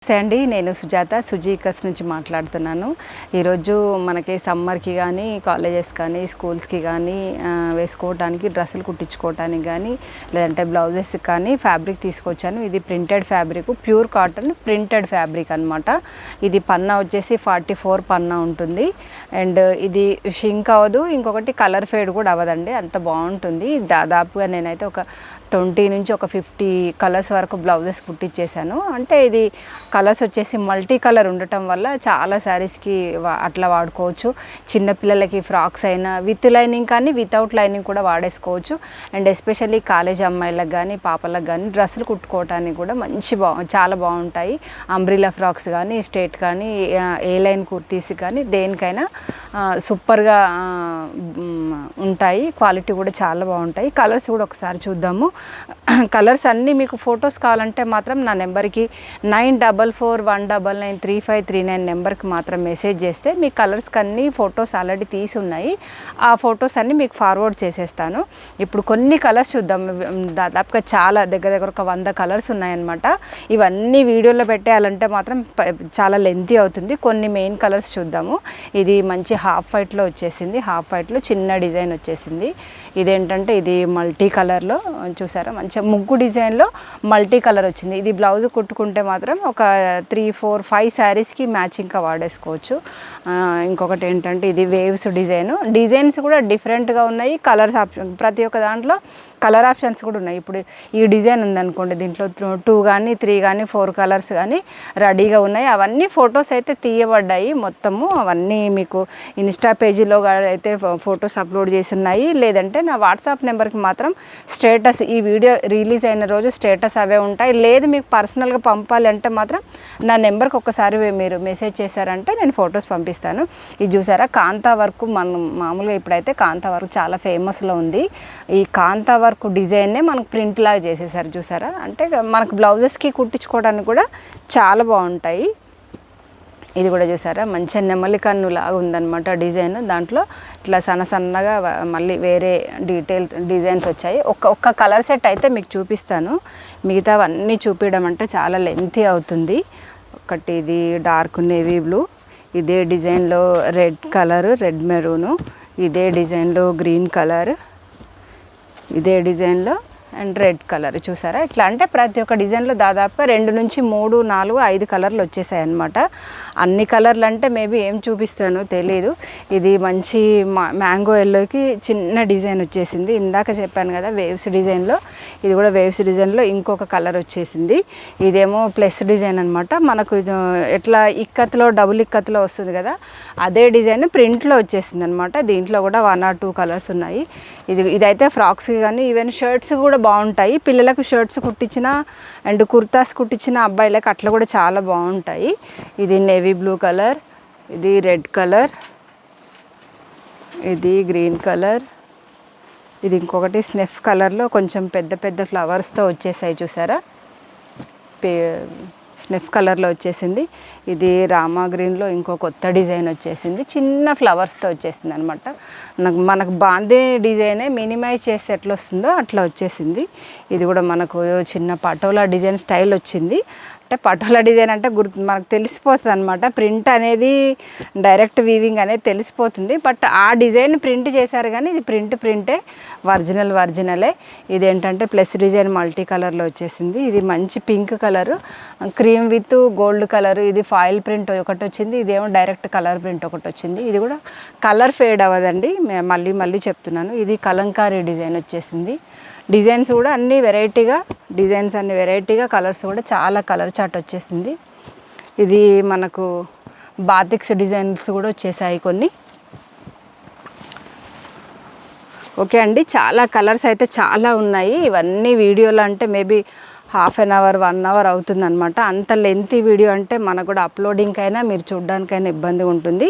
నమస్తే అండి, నేను సుజాత సుజీకస్ నుంచి మాట్లాడుతున్నాను. ఈరోజు మనకి సమ్మర్కి కానీ కాలేజెస్ కానీ స్కూల్స్కి కానీ వేసుకోవడానికి డ్రెస్సులు కుట్టించుకోవడానికి కానీ లేదంటే బ్లౌజెస్ కానీ ఫ్యాబ్రిక్ తీసుకొచ్చాను. ఇది printed fabric, pure cotton printed fabric అనమాట. ఇది పన్నా వచ్చేసి 44 పన్నా ఉంటుంది. అండ్ ఇది షింక్ అవ్వదు, ఇంకొకటి కలర్ ఫేడ్ కూడా అవ్వదండి, అంత బాగుంటుంది. దాదాపుగా నేనైతే ఒక 20 నుంచి ఒక 50 కలర్స్ వరకు బ్లౌజెస్ కుట్టించేసాను. అంటే ఇది కలర్స్ వచ్చేసి మల్టీ కలర్ ఉండటం వల్ల చాలా శారీస్కి అట్లా వాడుకోవచ్చు. చిన్నపిల్లలకి ఫ్రాక్స్ అయినా విత్ లైనింగ్ కానీ వితౌట్ లైనింగ్ కూడా వాడేసుకోవచ్చు. అండ్ ఎస్పెషల్లీ కాలేజ్ అమ్మాయిలకు కానీ పాపలకు కానీ డ్రెస్సులు కుట్టుకోవడానికి కూడా చాలా బాగుంటాయి. అంబ్రిలా ఫ్రాక్స్ కానీ స్ట్రేట్ కానీ ఏ లైన్ కుర్తీస్ కానీ దేనికైనా సూపర్గా ఉంటాయి. క్వాలిటీ కూడా చాలా బాగుంటాయి. కలర్స్ కూడా ఒకసారి చూద్దాము. కలర్స్ అన్నీ మీకు ఫొటోస్ కావాలంటే మాత్రం నా నెంబర్కి 9441993539 నెంబర్కి మాత్రం మెసేజ్ చేస్తే మీ కలర్స్కి అన్నీ ఫొటోస్ ఆల్రెడీ తీసి ఉన్నాయి. ఆ ఫొటోస్ అన్నీ మీకు ఫార్వర్డ్ చేసేస్తాను. ఇప్పుడు కొన్ని కలర్స్ చూద్దాం. దాదాపుగా చాలా దగ్గర ఒక 100 కలర్స్ ఉన్నాయన్నమాట. ఇవన్నీ వీడియోలో పెట్టేయాలంటే మాత్రం చాలా లెంతీ అవుతుంది. కొన్ని మెయిన్ కలర్స్ చూద్దాము. ఇది మంచి హాఫ్ వైట్లో వచ్చేసింది, హాఫ్ వైట్లో చిన్న డిజైన్ వచ్చేసింది. ఇదేంటంటే ఇది మల్టీ కలర్లో చూసారా, మంచిగా ముగ్గు డిజైన్లో మల్టీ కలర్ వచ్చింది. ఇది బ్లౌజ్ కుట్టుకుంటే మాత్రం ఒక 3, 4, 5 శారీస్కి మ్యాచింగ్గా వాడేసుకోవచ్చు. ఇంకొకటి ఏంటంటే ఇది వేవ్స్ డిజైన్స్ కూడా డిఫరెంట్గా ఉన్నాయి. కలర్స్ ఆప్షన్ ప్రతి ఒక్క దాంట్లో కలర్ ఆప్షన్స్ కూడా ఉన్నాయి. ఇప్పుడు ఈ డిజైన్ ఉందనుకోండి, దీంట్లో 2 కానీ 3 కానీ 4 కలర్స్ కానీ రెడీగా ఉన్నాయి. అవన్నీ ఫొటోస్ అయితే తీయబడ్డాయి మొత్తము. అవన్నీ మీకు ఇన్స్టా పేజీలో అయితే ఫొటోస్ అప్లోడ్ చేసి ఉన్నాయి. లేదంటే నా వాట్సాప్ నెంబర్కి మాత్రం స్టేటస్, ఈ వీడియో రిలీజ్ అయిన రోజు స్టేటస్ అవే ఉంటాయి. లేదు మీకు పర్సనల్గా పంపాలి అంటే మాత్రం నా నెంబర్కి ఒకసారి మీరు మెసేజ్ చేశారంటే నేను ఫొటోస్ పంపిస్తాను. ఇది చూసారా, కాంతా వర్క్. మనం మామూలుగా ఇప్పుడైతే కాంతా వర్క్ చాలా ఫేమస్లో ఉంది. ఈ కాంతా వర్క్ డిజైన్నే మనకు ప్రింట్ లాగా చేసేసారు చూసారా. అంటే మనకు బ్లౌజెస్కి కుట్టించుకోవడానికి కూడా చాలా బాగుంటాయి. ఇది కూడా చూసారా, మంచిగా నెమలి కన్ను లాగా ఉందన్నమాట డిజైన్. దాంట్లో ఇట్లా సన్నగా మళ్ళీ వేరే డిజైన్స్ వచ్చాయి. ఒక్క కలర్ సెట్ అయితే మీకు చూపిస్తాను. మిగతావన్నీ చూపించడం అంటే చాలా లెంతీ అవుతుంది. ఒకటి ఇది డార్క్ నేవీ బ్లూ, ఇదే డిజైన్లో రెడ్ కలరు, రెడ్ మెరూను, ఇదే డిజైన్లో గ్రీన్ కలర్, ఇదే డిజైన్లో అండ్ రెడ్ కలర్ చూసారా. ఇట్లా అంటే ప్రతి ఒక్క డిజైన్లో దాదాపుగా 2 నుంచి 3, 4, 5 కలర్లు వచ్చేసాయి అన్నమాట. అన్ని కలర్లు అంటే మేబీ ఏం చూపిస్తానో తెలీదు. ఇది మంచి మ్యాంగో ఎల్లోకి చిన్న డిజైన్ వచ్చేసింది. ఇందాక చెప్పాను కదా వేవ్స్ డిజైన్లో, ఇది కూడా వేవ్స్ డిజైన్లో ఇంకొక కలర్ వచ్చేసింది. ఇదేమో ప్లస్ డిజైన్ అనమాట. మనకు ఎట్లా ఇక్కత్లో డబుల్ ఇక్కత్లో వస్తుంది కదా, అదే డిజైన్ ప్రింట్లో వచ్చేసింది అనమాట. దీంట్లో కూడా 1 or 2 కలర్స్ ఉన్నాయి. ఇదైతే ఫ్రాక్స్కి కానీ ఈవెన్ షర్ట్స్ కూడా బాగుంటాయి. పిల్లలకు షర్ట్స్ కుట్టించిన అండ్ కుర్తాస్ కుట్టించిన అబ్బాయిలకు అట్లా కూడా చాలా బాగుంటాయి. ఇది నేవీ బ్లూ కలర్, ఇది రెడ్ కలర్, ఇది గ్రీన్ కలర్, ఇది ఇంకొకటి స్నెఫ్ కలర్లో కొంచెం పెద్ద ఫ్లవర్స్తో వచ్చేసాయి చూసారా, స్నెఫ్ కలర్లో వచ్చేసింది. ఇది రామా గ్రీన్లో ఇంకో కొత్త డిజైన్ వచ్చేసింది, చిన్న ఫ్లవర్స్తో వచ్చేసింది అనమాట. మనకు బాందే డిజైనే మినిమైజ్ చేస్తే ఎట్లా వస్తుందో అట్లా వచ్చేసింది. ఇది కూడా మనకు చిన్న పటోలా డిజైన్ స్టైల్ వచ్చింది. అంటే పటోలా డిజైన్ అంటే మనకు తెలిసిపోతుంది అనమాట. ప్రింట్ అనేది డైరెక్ట్ వీవింగ్ అనేది తెలిసిపోతుంది. బట్ ఆ డిజైన్ ప్రింట్ చేశారు కానీ ఇది ప్రింటే, ఒరిజినలే. ఇదేంటంటే ప్లస్ డిజైన్ మల్టీ కలర్లో వచ్చేసింది. ఇది మంచి pink colour, cream with gold colour. ఇది ఫాయిల్ ప్రింట్ ఒకటి వచ్చింది, ఇదేమో డైరెక్ట్ కలర్ ప్రింట్ ఒకటి వచ్చింది. ఇది కూడా కలర్ ఫేడ్ అవ్వదండి, మళ్ళీ చెప్తున్నాను. ఇది కలంకారీ డిజైన్ వచ్చేసింది. డిజైన్స్ కూడా అన్ని వెరైటీగా, కలర్స్ కూడా చాలా కలర్ చాట్ వచ్చేసింది. ఇది మనకు బాతిక్స్ డిజైన్స్ కూడా వచ్చేసాయి కొన్ని. ఓకే అండి, చాలా కలర్స్ అయితే చాలా ఉన్నాయి. ఇవన్నీ వీడియోలో అంటే మేబీ ½ an hour 1 hour అవుతుందన్నమాట. అంత లెంతీ వీడియో అంటే మనకు కూడా అప్లోడింగ్కైనా మీరు చూడడానికైనా ఇబ్బందిగా ఉంటుంది.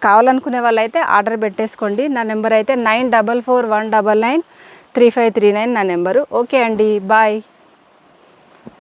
కావాలనుకునే వాళ్ళైతే ఆర్డర్ పెట్టేసుకోండి. నా నెంబర్ అయితే 9441993539 నా నెంబరు. ఓకే అండి, బాయ్.